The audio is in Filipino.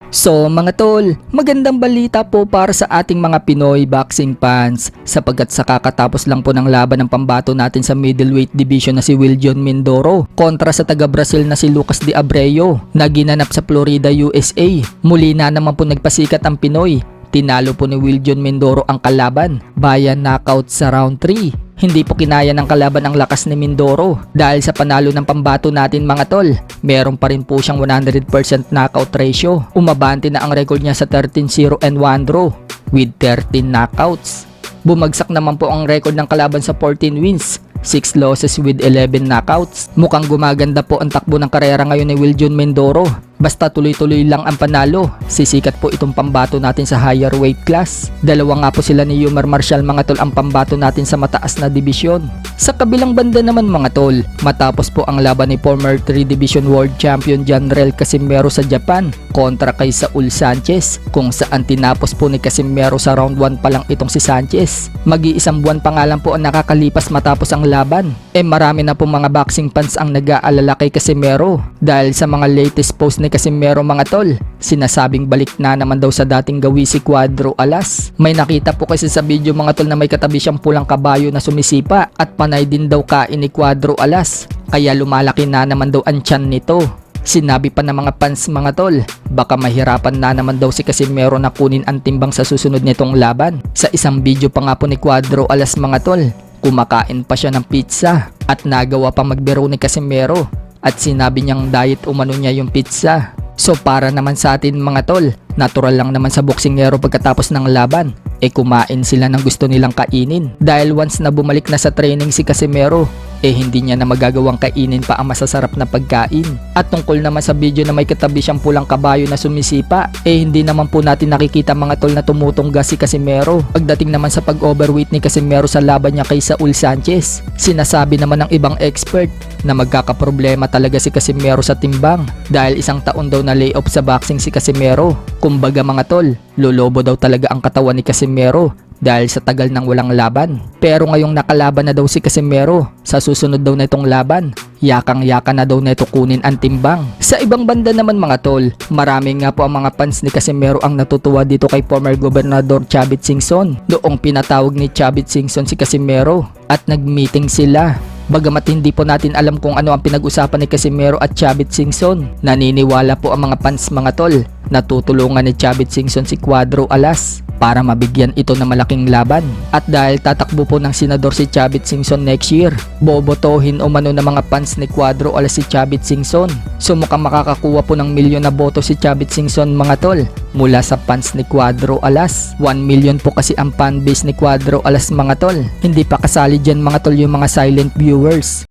So mga tol, magandang balita po para sa ating mga Pinoy boxing fans sapagkat sa kakatapos lang po ng laban ng pambato natin sa middleweight division na si Wiljon Mindoro kontra sa taga-Brazil na si Lucas de Abreu na ginanap sa Florida, USA. Muli na naman po nagpasikat ang Pinoy. Tinalo po ni Wiljon Mindoro ang kalaban via knockout sa round 3. Hindi po kinaya ng kalaban ang lakas ni Mindoro dahil sa panalo ng pambato natin mga tol. Meron pa rin po siyang 100% knockout ratio. Umabante na ang record niya sa 13-0 and 1 draw with 13 knockouts. Bumagsak naman po ang record ng kalaban sa 14 wins, 6 losses with 11 knockouts. Mukhang gumaganda po ang takbo ng karera ngayon ni Wiljon Mindoro. Basta tuloy-tuloy lang ang panalo. Sisikat po itong pambato natin sa higher weight class. Dalawa nga po sila ni Yumar Marcial mga tol ang pambato natin sa mataas na dibisyon. Sa kabilang banda naman mga tol, matapos po ang laban ni former 3 Division World Champion Janrel Casimero sa Japan kontra kay Saul Sanchez, kung saan tinapos po ni Casimero sa round 1 pa lang itong si Sanchez. Mag-iisang buwan pa nga lang po ang nakakalipas matapos ang laban. Marami na po mga boxing fans ang nag-aalala kay Casimero dahil sa mga latest post ni Casimero mga tol. Sinasabing balik na naman daw sa dating gawi si Cuadro Alas. May nakita po kasi sa video mga tol na may katabi siyang pulang kabayo na sumisipa at panay din daw kain ni Cuadro Alas. Kaya lumalaki na naman daw ang tiyan nito. Sinabi pa ng mga fans mga tol, baka mahirapan na naman daw si Casimero na kunin ang timbang sa susunod nitong laban. Sa isang video pa nga po ni Cuadro Alas mga tol, kumakain pa siya ng pizza at nagawa pa magbiro ni Casimero at sinabi niyang diet umano niya yung pizza. So para naman sa atin mga tol, natural lang naman sa boksingero pagkatapos ng laban, kumain sila ng gusto nilang kainin. Dahil once na bumalik na sa training si Casimero, hindi niya na magagawang kainin pa ang masasarap na pagkain. At tungkol naman sa video na may katabi siyang pulang kabayo na sumisipa, hindi naman po natin nakikita mga tol na tumutungga si Casimero. Pagdating naman sa pag-overweight ni Casimero sa laban niya kay Saul Sanchez, sinasabi naman ng ibang expert na magkakaproblema talaga si Casimero sa timbang dahil isang taon daw na layoff sa boxing si Casimero. Kumbaga mga tol, lolobo daw talaga ang katawan ni Casimero dahil sa tagal ng walang laban. Pero ngayong nakalaban na daw si Casimero, sa susunod daw na itong laban, yakang-yaka na daw na ito kunin ang timbang. Sa ibang banda naman mga tol, marami nga po ang mga fans ni Casimero ang natutuwa dito kay former Gobernador Chavit Singson noong pinatawag ni Chavit Singson si Casimero at nag-meeting sila. Bagamat hindi po natin alam kung ano ang pinag-usapan ni Casimero at Chavit Singson, naniniwala po ang mga fans mga tol na tutulungan ni Chavit Singson si Cuadro Alas para mabigyan ito ng malaking laban. At dahil tatakbo po ng senador si Chavit Singson next year, bobotohin umano ng mga fans ni Cuadro Alas si Chavit Singson. So mukhang makakakuha po ng milyon na boto si Chavit Singson mga tol mula sa fans ni Cuadro Alas. 1 million po kasi ang fanbase ni Cuadro Alas mga tol. Hindi pa kasali dyan mga tol yung mga silent viewers.